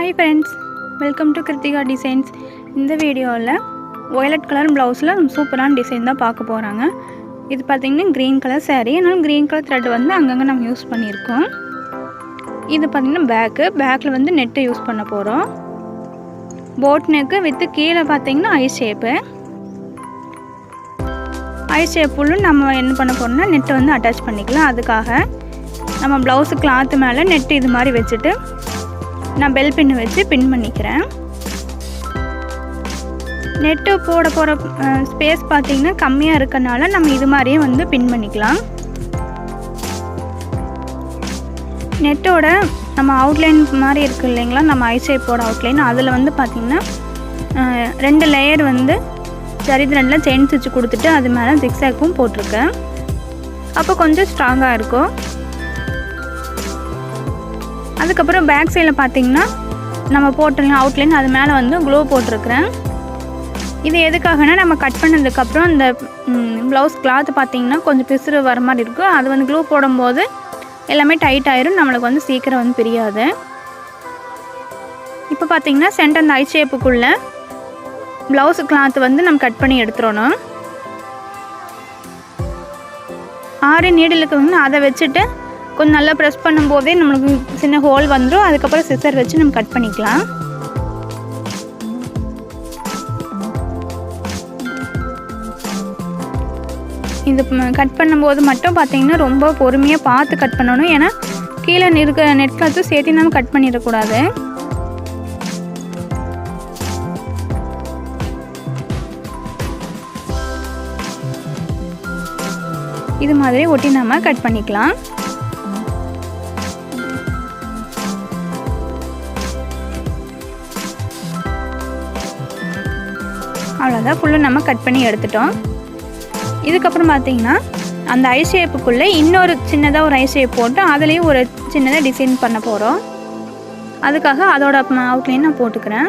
Hi friends, welcome to Kritika Designs. இந்த வீடியோவில் violet colour ப்ளவுஸில் சூப்பரான டிசைன் தான் பார்க்க போகிறாங்க. இது பார்த்திங்கன்னா க்ரீன் கலர் saree, அதனால் க்ரீன் கலர் த்ரெட் வந்து அங்கங்கே நம்ம யூஸ் பண்ணியிருக்கோம். இது பார்த்திங்கன்னா பேக்கில் வந்து நெட்டை யூஸ் பண்ண போகிறோம். போட் நெக்கு வித்து கீழே பார்த்திங்கன்னா ஐ ஷேப்புள்ளும் நம்ம என்ன பண்ண போகிறோம்னா நெட்டை வந்து அட்டாச் பண்ணிக்கலாம். அதுக்காக நம்ம ப்ளவுஸு கிளாத்து மேலே நெட்டு இது மாதிரி வச்சுட்டு நான் பெல் பின்னு வச்சு பின் பண்ணிக்கிறேன். நெட்டு போட போகிற ஸ்பேஸ் பார்த்திங்கன்னா கம்மியாக இருக்கனால நம்ம இது மாதிரியே வந்து பின் பண்ணிக்கலாம். நெட்டோட நம்ம அவுட்லைன் மாதிரி இருக்குது இல்லைங்களா, நம்ம ஐ ஷேப்போட அவுட்லைன், அதில் வந்து பார்த்திங்கன்னா 2 லேயர் வந்து ஜரி த்ரெட்டில் செயின் ஸ்டிச்சு கொடுத்துட்டு அது மேலே ஜிக்ஸாக்கும் போட்டிருக்கேன். அப்போ கொஞ்சம் ஸ்ட்ராங்காக இருக்கும். அதுக்கப்புறம் பேக் சைடில் பார்த்திங்கன்னா நம்ம போட்டிருக்க அவுட்லைன் அது மேலே வந்து க்ளோ போட்டிருக்கிறேன். இது எதுக்காகனா நம்ம கட் பண்ணதுக்கப்புறம் இந்த ப்ளவுஸ் கிளாத்து பார்த்திங்கன்னா கொஞ்சம் பிசுறு வர மாதிரி இருக்கும். அது வந்து க்ளூ போடும்போது எல்லாமே டைட் ஆயிரும், நம்மளுக்கு வந்து சீக்கிரம் வந்து பிரியாது. இப்போ பார்த்திங்கன்னா சென்டர் அந்த ஐ ஷேப்புக்குள்ளே ப்ளவுஸு கிளாத்து வந்து நம்ம கட் பண்ணி எடுத்துடணும். 6 நீடிலுக்கு வந்து அதை வச்சுட்டு கொஞ்சம் நல்லா ப்ரெஸ் பண்ணும்போதே நம்மளுக்கு சின்ன ஹோல் வந்துடும். அதுக்கப்புறம் சிசர் வச்சு நம்ம கட் பண்ணிக்கலாம். இது கட் பண்ணும்போது மட்டும் பார்த்திங்கன்னா ரொம்ப பொறுமையாக பார்த்து கட் பண்ணணும். ஏன்னா கீழே இருக்க நெட் கிளாத்தும் சேர்த்து நம்ம கட் பண்ணிடக்கூடாது. இது மாதிரி ஒட்டி நம்ம கட் பண்ணிக்கலாம். அவ்வளோதான், ஃபுல்லும் நம்ம கட் பண்ணி எடுத்துட்டோம். இதுக்கப்புறம் பார்த்திங்கன்னா அந்த ஐ ஷேப்புக்குள்ளே இன்னொரு சின்னதாக ஒரு ஐ ஷேப் போட்டு அதுலேயும் ஒரு சின்னதாக டிசைன் பண்ண போகிறோம். அதுக்காக அதோட அவுட்லைன் நான் போட்டுக்கிறேன்.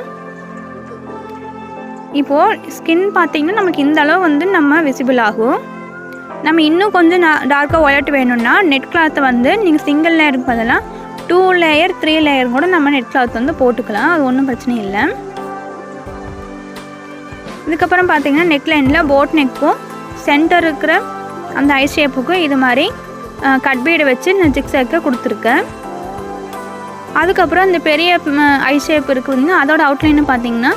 இப்போது ஸ்கின் பார்த்திங்கன்னா நமக்கு இந்த அளவு வந்து நம்ம விசிபிள் ஆகும். நம்ம இன்னும் கொஞ்சம் டார்க்காக ஒயிட் வேணும்னா நெட் கிளாத்தை வந்து நீங்கள் சிங்கிள் லேயருக்கு பதிலாக 2 லேயர் 3 லேயர் கூட நம்ம நெட் கிளாத் வந்து போட்டுக்கலாம். அது ஒன்றும் பிரச்சனை இல்லை. இதுக்கப்புறம் பார்த்திங்கன்னா நெக் லைனில் போட் நெக்கும் சென்டர் இருக்கிற அந்த ஐ ஷேப்புக்கும் இது மாதிரி கட் பீடு வச்சு நான் ஜிக்ஸாக்க கொடுத்துருக்கேன். அதுக்கப்புறம் இந்த பெரிய ஐ ஷேப் இருக்குதுங்க, அதோட அவுட்லைனை பார்த்திங்கன்னா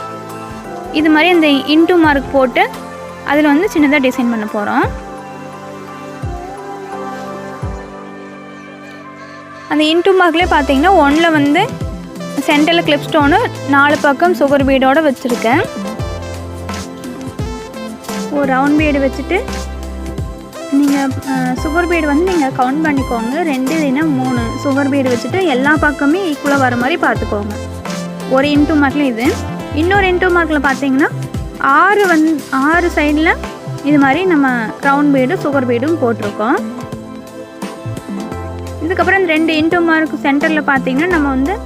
இது மாதிரி இந்த இன்டூ மார்க் போட்டு அதில் வந்து சின்னதாக டிசைன் பண்ண போகிறோம். அந்த இன்டூ மார்க்லேயே பார்த்திங்கன்னா 1ல் வந்து சென்டரில் கிளிப் ஸ்டோனு 4 பக்கம் சுகர் பீடோடு வச்சுருக்கேன். ஒரு ரவுண்ட் பீடு வச்சுட்டு நீங்கள் சுகர் பீடு வந்து நீங்கள் கவுண்ட் பண்ணிக்கோங்க. 2 இல்லைன்னா 3 சுகர் பீடு வச்சுட்டு எல்லா பக்கமே ஈக்குவலாக வர மாதிரி பார்த்துக்கோங்க. ஒரு இன்டூ மார்க்கில் இது, இன்னொரு இன்டூ மார்க்கில் பார்த்தீங்கன்னா 6 சைடில் இது மாதிரி நம்ம ரவுண்ட் பீடு சுகர் பீடும் போட்டிருக்கோம். இதுக்கப்புறம் 2 இன்டூ மார்க் சென்டரில் பார்த்தீங்கன்னா நம்ம வந்து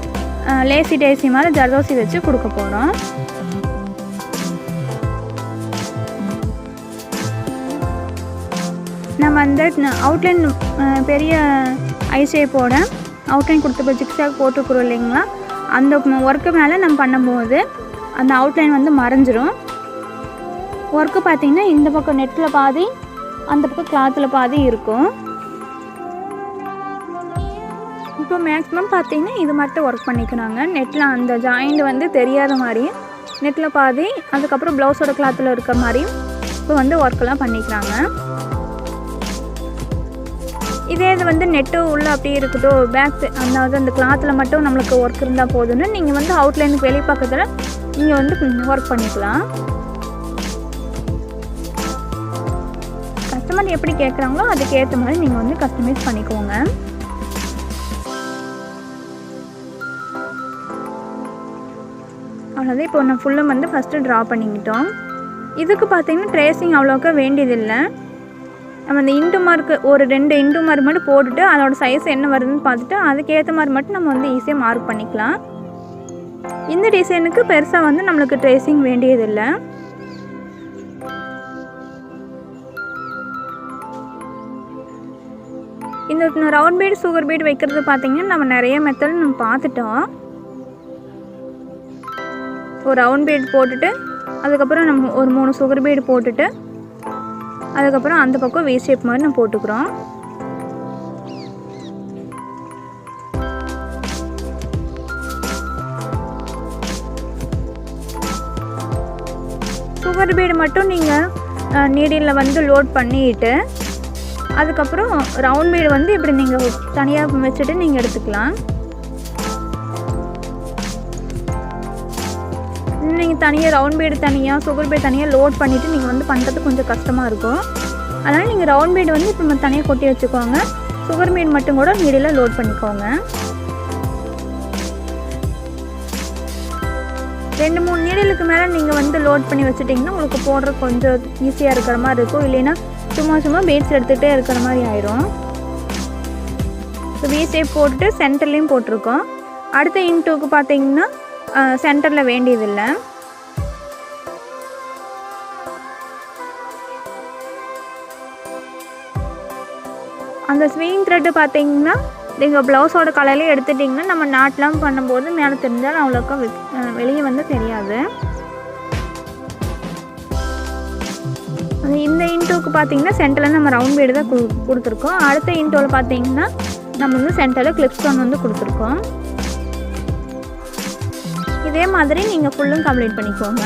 லேசி டேசி மாதிரி ஜர்தோசி வச்சு கொடுக்க போகிறோம். நம்ம அந்த அவுட்லைன் பெரிய ஐ ஷேப்போட அவுட்லைன் கொடுத்த ஜிக்ஸாக் போட்டுக்கிறோம் இல்லைங்களா, அந்த ஒர்க்கு மேலே நம்ம பண்ணும்போது அந்த அவுட்லைன் வந்து மறைஞ்சிரும். ஒர்க்கு பார்த்திங்கன்னா இந்த பக்கம் நெட்டில் பாதி, அந்த பக்கம் கிளாத்தில் பாதி இருக்கும். இப்போ மேக்ஸிமம் பார்த்திங்கன்னா இது மட்டும் ஒர்க் பண்ணிக்கிறாங்க. நெட்டில் அந்த ஜாயிண்ட் வந்து தெரியாத மாதிரியும் நெட்டில் பாதி, அதுக்கப்புறம் ப்ளவுஸோட கிளாத்தில் இருக்க மாதிரியும் இப்போ வந்து ஒர்க்கெல்லாம் பண்ணிக்கிறாங்க. இதே இது வந்து நெட்டு உள்ளே அப்படியே இருக்குதோ, பேக் அதாவது அந்த கிளாத்தில் மட்டும் நம்மளுக்கு ஒர்க் இருந்தால் போதும்னு நீங்கள் வந்து அவுட்லைனுக்கு வெளியே பக்கத்தில் நீங்கள் வந்து ஒர்க் பண்ணிக்கலாம். கஸ்டமர் எப்படி கேட்குறாங்களோ அதுக்கேற்ற மாதிரி நீங்கள் வந்து கஸ்டமைஸ் பண்ணிக்கோங்க. அவ்வளோதான், இப்போ நான் ஃபுல்லும் வந்து ஃபஸ்ட்டு ட்ரா பண்ணிக்கிட்டோம். இதுக்கு பார்த்திங்கன்னா ட்ரேசிங் அவ்வளோக்கா வேண்டியதில்லை. நம்ம இந்த இன்டூ மார்க்கு ஒரு 2 இன்டூ மார்க் மட்டும் போட்டுட்டு அதோட சைஸ் என்ன வருதுன்னு பார்த்துட்டு அதுக்கேற்ற மாதிரி மட்டும் நம்ம வந்து ஈஸியாக மார்க் பண்ணிக்கலாம். இந்த டிசைனுக்கு பெருசாக வந்து நம்மளுக்கு ட்ரேசிங் வேண்டியதில்லை. இந்த ரவுண்ட் பீடு சுகர் பீடு வைக்கிறது பார்த்திங்கன்னா நம்ம நிறைய மெத்தட் நம்ம பார்த்துட்டோம். ஒரு ரவுண்ட் பீட் போட்டுட்டு அதுக்கப்புறம் நம்ம ஒரு 3 சுகர் பீடு போட்டுட்டு அதுக்கப்புறம் அந்த பக்கம் வி ஷேப் மாதிரி நம்ம போட்டுக்கிறோம். சுகர் பீடு மட்டும் நீங்கள் நீடில் வந்து லோட் பண்ணிட்டு அதுக்கப்புறம் ரவுண்ட் பீடு வந்து இப்படி நீங்கள் தனியாக வச்சுட்டு நீங்கள் எடுத்துக்கலாம். நீங்கள் தனியாக ரவுண்ட் பீடு தனியாக சுகர் பீடு தனியாக லோட் பண்ணிவிட்டு நீங்கள் வந்து பண்ணுறது கொஞ்சம் கஷ்டமாக இருக்கும். அதனால் நீங்கள் ரவுண்ட் பீடு வந்து இப்போ தனியாக கொட்டி வச்சுக்கோங்க. சுகர் பீடு மட்டும் கூட நீடில் லோட் பண்ணிக்கோங்க. 2-3 நீடலுக்கு மேலே நீங்கள் வந்து லோட் பண்ணி வச்சுட்டிங்கன்னா உங்களுக்கு போடுற கொஞ்சம் ஈஸியாக இருக்கிற மாதிரி இருக்கும். இல்லைன்னா சும்மா பீட்ஸ் எடுத்துகிட்டே இருக்கிற மாதிரி ஆயிரும். ஸோ வி ஷேப் போட்டுட்டு சென்டர்லேயும் போட்டிருக்கோம். அடுத்த இன்டூக்கு பார்த்தீங்கன்னா சென்டரில் வேண்டியதில்லை. அந்த ஸ்விங் த்ரெட்டு பார்த்தீங்கன்னா நீங்கள் ப்ளவுஸோட கலர்லேயே எடுத்துட்டிங்கன்னா நம்ம நாட்லாம் பண்ணும்போது மேலே தெரிஞ்சால் அவ்வளோக்கா வெளியே வந்து தெரியாது. இந்த இன்டோக்கு பார்த்தீங்கன்னா சென்டரில் நம்ம ரவுண்ட் பீடு தான் கொடுத்துருக்கோம். அடுத்த இன்டோவில் பார்த்தீங்கன்னா நம்ம வந்து சென்டரில் கிளிப் ஸ்டோன் வந்து கொடுத்துருக்கோம். இதே மாதிரி நீங்கள் ஃபுல்லும் கம்ப்ளீட் பண்ணிக்கோங்க.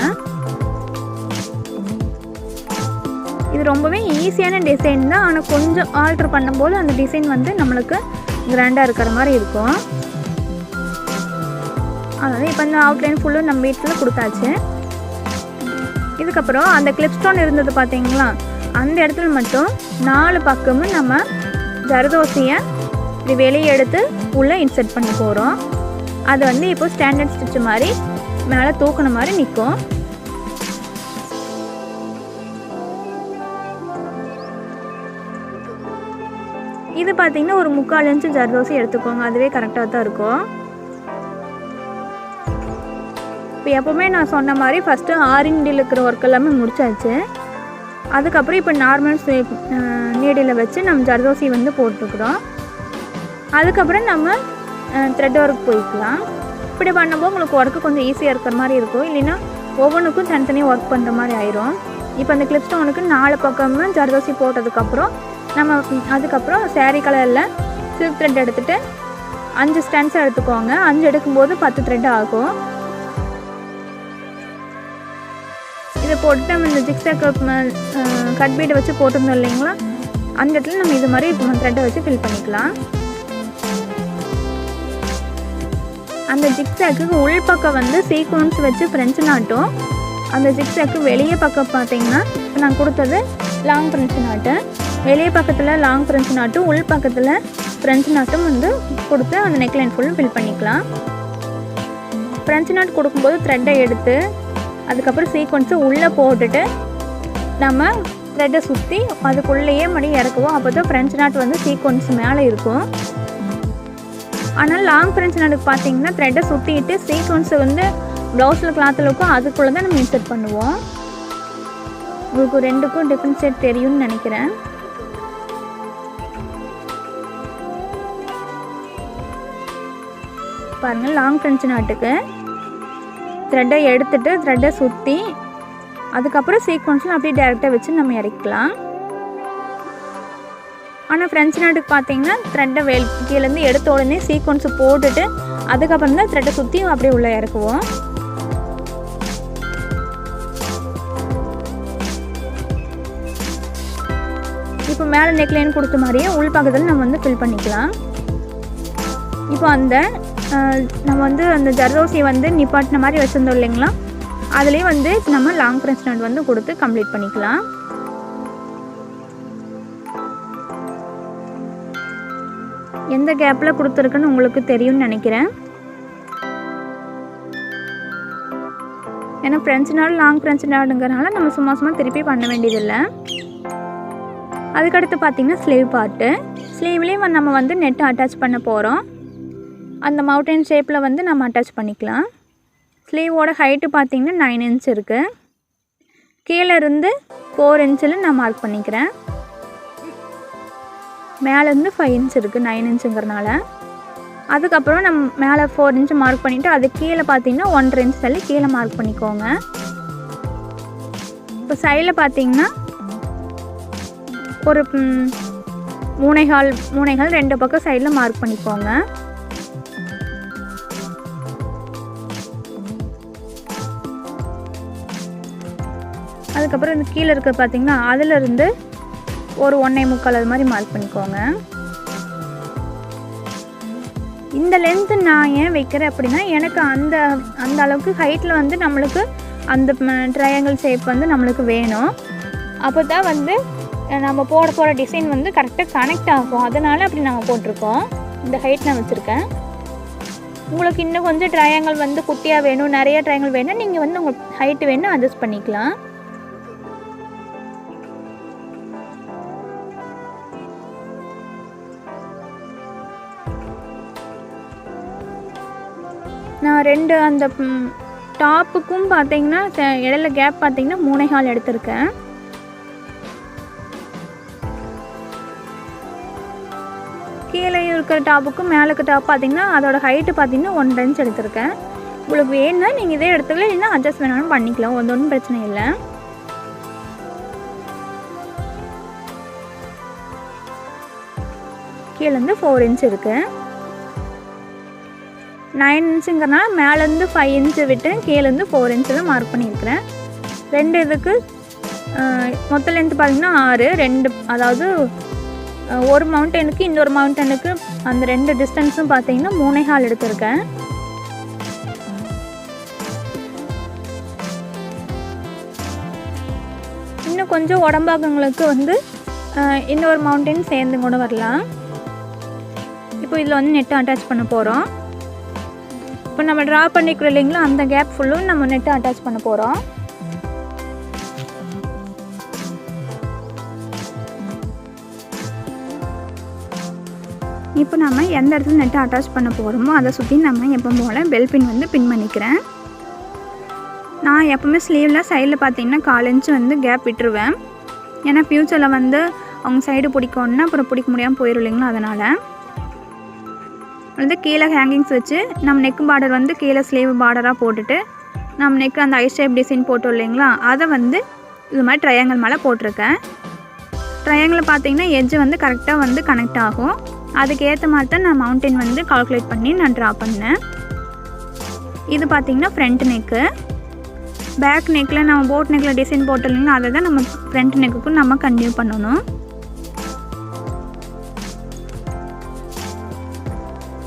இது ரொம்பவே ஈஸியான டிசைன் தான். ஆனால் கொஞ்சம் ஆல்ட்ரு பண்ணும்போது அந்த டிசைன் வந்து நம்மளுக்கு கிராண்டாக இருக்கிற மாதிரி இருக்கும். அதனால் இப்போ இந்த அவுட்லைன் ஃபுல்லும் நம்ம வீட்டில் கொடுத்தாச்சு. இதுக்கப்புறம் அந்த கிளிப் ஸ்டோன் இருந்தது பார்த்தீங்களா, அந்த இடத்துல மட்டும் 4 பக்கமும் நம்ம ஜர்தோசியை இப்படி வெளியே எடுத்து உள்ளே இன்சர்ட் பண்ணி போகிறோம். அது வந்து இப்போ ஸ்டாண்டர்ட் ஸ்டிச் மாதிரி மேலே தூக்குன மாதிரி நிற்கும். இது பார்த்தீங்கன்னா ஒரு 3/4 இன்ச்சு ஜர்தோசி எடுத்துக்கோங்க. அதுவே கரெக்டாக தான் இருக்கும். இப்போ எப்போவுமே நான் சொன்ன மாதிரி ஃபஸ்ட்டு 6 நீடில் இருக்கிற ஒர்க் எல்லாமே முடிச்சாச்சு. அதுக்கப்புறம் இப்போ நார்மல் நீடில் வச்சு நம்ம ஜர்தோசி வந்து போட்டுக்கிறோம். அதுக்கப்புறம் நம்ம த்ரெட் ஒர்க் போய்க்கலாம். இப்படி பண்ணும்போது உங்களுக்கு ஒர்க்கு கொஞ்சம் ஈஸியாக இருக்கிற மாதிரி இருக்கும். இல்லைன்னா ஒவ்வொன்றுக்கும் தனித்தனியாக ஒர்க் பண்ணுற மாதிரி ஆயிரும். இப்போ அந்த கிளிப் ஸ்டோனுக்கு 4 பக்கமும் ஜர்தோசி போட்டதுக்கப்புறம் நம்ம அதுக்கப்புறம் சேரீ கலரில் சில்க் த்ரெட் எடுத்துகிட்டு 5 ஸ்டாண்ட்ஸாக எடுத்துக்கோங்க. 5 எடுக்கும்போது 10 த்ரெட் ஆகும். இதை போட்டு நம்ம இந்த ஜிக்ஸாக் கட் பீடை வச்சு போட்டிருந்தோம் இல்லைங்களா, அந்த இடத்துல நம்ம இது மாதிரி த்ரெட்டை வச்சு ஃபில் பண்ணிக்கலாம். அந்த ஜிக்ஸாக்கு உள் பக்கம் வந்து சீக்வன்ஸ் வச்சு ஃப்ரெஞ்சு நாட்டும், அந்த ஜிக்ஸாக்கு வெளியே பக்கம் பார்த்தீங்கன்னா நான் கொடுத்தது லாங் ஃப்ரெஞ்சு நாட்டு. வெளியே பக்கத்தில் லாங் ஃப்ரெஞ்சு நாட்டும் உள் பக்கத்தில் ஃப்ரெஞ்சு நாட்டும் வந்து கொடுத்து அந்த நெக்லைன் ஃபுல்லும் ஃபில் பண்ணிக்கலாம். ஃப்ரெஞ்சு நாட் கொடுக்கும்போது த்ரெட்டை எடுத்து அதுக்கப்புறம் சீக்வன்ஸை உள்ளே போட்டுட்டு நம்ம த்ரெட்டை சுற்றி அதுக்குள்ளேயே மணி இறக்குவோம். அப்போ தான் ஃப்ரெஞ்சு நாட் வந்து சீக்வன்ஸ் மேலே இருக்கும். ஆனால் லாங் ஃப்ரெஞ்சு நாட்டுக்கு பார்த்தீங்கன்னா த்ரெட்டை சுற்றிட்டு சீக்வன்ஸை வந்து ப்ளவுஸில் கிளாத்தில் இருக்கும், அதுக்குள்ளே தான் நம்ம இன்சர்ட் பண்ணுவோம். உங்களுக்கு 2க்கும் டிஃப்ரென்ஷியேட் தெரியும்னு நினைக்கிறேன். பாருங்கள், லாங் ஃப்ரெஞ்சு நாட்டுக்கு த்ரெட்டை எடுத்துகிட்டு த்ரெட்டை சுற்றி அதுக்கப்புறம் சீக்வன்ஸில் அப்படியே டேரெக்டாக வச்சு நம்ம இறக்கலாம். ஆனால் ஃப்ரெஞ்சு நாட்டுக்கு பார்த்தீங்கன்னா த்ரெட்டை கீழேருந்து எடுத்த உடனே சீக்வன்ஸை போட்டுட்டு அதுக்கப்புறம் தான் த்ரெட்டை சுற்றி அப்படியே உள்ளே இறக்குவோம். இப்போ மேலே நெக்லைன் கொடுத்த மாதிரியே உள் பக்கத்தில் நம்ம வந்து ஃபில் பண்ணிக்கலாம். இப்போ நம்ம வந்து அந்த ஜர்தோசியை வந்து நிப்பாட்டின மாதிரி வச்சுருந்தோம் இல்லைங்களா, அதுலேயே வந்து நம்ம லாங் ஃப்ரெஞ்ச் நாட் வந்து கொடுத்து கம்ப்ளீட் பண்ணிக்கலாம். எந்த கேப்பில் கொடுத்துருக்குன்னு உங்களுக்கு தெரியும்னு நினைக்கிறேன். ஏன்னா ஃப்ரெஞ்சு நாட் லாங் ஃப்ரெஞ்சு நாடுங்கிறனால நம்ம சும்மா திருப்பி பண்ண வேண்டியதில்லை. அதுக்கடுத்து பார்த்திங்கன்னா ஸ்லீவ் பார்ட்டு. ஸ்லீவ்லேயும் நம்ம வந்து நெட்டு அட்டாச் பண்ண போகிறோம். அந்த மவுண்டன் ஷேப்பில் வந்து நம்ம அட்டாச் பண்ணிக்கலாம். ஸ்லீவோட ஹைட்டு பார்த்திங்கன்னா 9 இன்ச் இருக்குது. கீழே இருந்து 4 இன்ச்சில் நான் மார்க் பண்ணிக்கிறேன். மேலேருந்து 5 இன்ச் இருக்குது 9 இன்ச்சுங்கிறனால. அதுக்கப்புறம் நம்ம மேலே 4 இன்ச் மார்க் பண்ணிவிட்டு அது கீழே பார்த்தீங்கன்னா 1.5 இன்ச் தள்ளி கீழே மார்க் பண்ணிக்கோங்க. இப்போ சைடில் பார்த்தீங்கன்னா ஒரு 3.25 2 பக்கம் சைடில் மார்க் பண்ணிக்கோங்க. அதுக்கப்புறம் இந்த கீழே இருக்க பார்த்தீங்கன்னா அதிலிருந்து ஒரு 1.25 அது மாதிரி மார்க் பண்ணிக்கோங்க. இந்த லென்த்து நான் ஏன் வைக்கிறேன் அப்படின்னா, எனக்கு அந்த அளவுக்கு ஹைட்டில் வந்து நம்மளுக்கு அந்த ட்ரையாங்கிள் ஷேப் வந்து நம்மளுக்கு வேணும். அப்போ தான் வந்து நம்ம போகிற டிசைன் வந்து கரெக்டாக கனெக்ட் ஆகும். அதனால் அப்படி நாங்கள் போட்டிருக்கோம். இந்த ஹைட் நான் வச்சுருக்கேன். உங்களுக்கு இன்னும் கொஞ்சம் ட்ரையாங்கிள் வந்து குட்டியாக வேணும், நிறைய ட்ரையாங்கிள் வேணும், நீங்கள் வந்து உங்கள் ஹைட்டு வேணும் அட்ஜஸ்ட் பண்ணிக்கலாம். நான் 2 அந்த டாப்புக்கும் பார்த்தீங்கன்னா இடையில கேப் பார்த்தீங்கன்னா 3.25 எடுத்திருக்கேன். கீழே இருக்கிற டாப்புக்கும் மேலே இருக்க டாப் பார்த்தீங்கன்னா அதோட ஹைட்டு பார்த்தீங்கன்னா 1.5 இன்ச் எடுத்திருக்கேன். உங்களுக்கு வேணும்னா நீங்கள் இதே எடுத்துக்கலாம், இல்லைன்னா அட்ஜஸ்ட் வேணாலும் பண்ணிக்கலாம், ஒன்றும் பிரச்சனை இல்லை. கீழேருந்து 4 இன்ச் இருக்குது. 9 இன்ச்சுங்கிறனால மேலேருந்து 5 இன்ச்சு விட்டு கீழேருந்து 4 இன்ச்சு தான் மார்க் பண்ணியிருக்கிறேன். 2 இதுக்கு மொத்த லென்த்து பார்த்திங்கன்னா 6, 2 அதாவது ஒரு மவுண்டனுக்கு இன்னொரு மவுண்டனுக்கு அந்த 2 டிஸ்டன்ஸும் பார்த்தீங்கன்னா 3.25 எடுத்திருக்கேன். இன்னும் கொஞ்சம் உடம்பாகங்களுக்கு வந்து இன்னொரு மவுண்டன் சேர்ந்து கூட வரலாம். இப்போ இதில் வந்து நெட்டை அட்டாச் பண்ண போகிறோம். இப்போ நம்ம ட்ரா பண்ணிக்கிறோம் இல்லைங்களா, அந்த கேப் ஃபுல்லும் நம்ம நெட்டை அட்டாச் பண்ண போகிறோம். இப்போ நம்ம எந்த இடத்துல நெட்டை அட்டாச் பண்ண போகிறோமோ அதை சுற்றி நம்ம எப்போ போல் பெல் பின் வந்து பின் பண்ணிக்கிறேன். நான் எப்போவுமே ஸ்லீவில் சைடில் பார்த்தீங்கன்னா 4 இன்ச்சு வந்து கேப் விட்டுருவேன். ஏன்னா ஃப்யூச்சரில் வந்து அவங்க சைடு பிடிக்கணுன்னா அப்புறம் பிடிக்க முடியாமல் போயிடும் இல்லைங்களா, அதனால் வந்து கீழே ஹேங்கிங்ஸ் வச்சு நம்ம நெக் பார்டர் வந்து கீழே ஸ்லீவ் பார்டராக போட்டுட்டு நம்ம நெக் அந்த ஐ ஷேப் டிசைன் போட்டோம் இல்லைங்களா, அதை வந்து இது மாதிரி ட்ரையாங்கிள் மேலே போட்டிருக்கேன். ட்ரையாங்கிள் பார்த்தீங்கன்னா எட்ஜு வந்து கரெக்டாக வந்து கனெக்ட் ஆகும். அதுக்கேற்ற மாதிரி தான் நான் மவுண்டன் வந்து கால்குலேட் பண்ணி நான் ட்ரா பண்ணேன். இது பார்த்திங்கன்னா ஃப்ரண்ட் நெக்கு. பேக் நெக்கில் நம்ம போட் நெக்கில் டிசைன் போட்டோம் இல்லைங்களா, அதை தான் நம்ம ஃப்ரண்ட் நெக்குக்கும் நம்ம கண்டினியூ பண்ணணும்.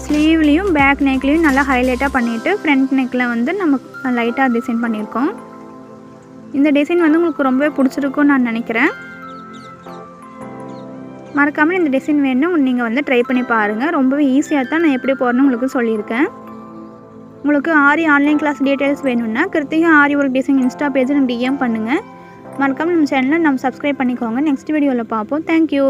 ஸ்லீவ்லேயும் பேக் நெக்லேயும் நல்லா ஹைலைட்டாக பண்ணிவிட்டு ஃப்ரண்ட் நெக்கில் வந்து நம்ம லைட்டாக டிசைன் பண்ணியிருக்கோம். இந்த டிசைன் வந்து உங்களுக்கு ரொம்பவே பிடிச்சிருக்குன்னு நான் நினைக்கிறேன். மறக்காமல் இந்த டிசைன் வேணும் நீங்கள் வந்து ட்ரை பண்ணி பாருங்கள். ரொம்பவே ஈஸியாக தான் நான் எப்படி போடணும்னு உங்களுக்கு சொல்லியிருக்கேன். உங்களுக்கு ஆரி ஆன்லைன் கிளாஸ் டீட்டெயில்ஸ் வேணும்னா கிருத்திகா ஆரி ஒர்க் டிசைன் இன்ஸ்டா பேஜில் டிஎம் பண்ணுங்கள். மறக்காமல் நம்ம சேனலை நம்ம சப்ஸ்கிரைப் பண்ணிக்கோங்க. நெக்ஸ்ட் வீடியோவில் பார்ப்போம். தேங்க்யூ.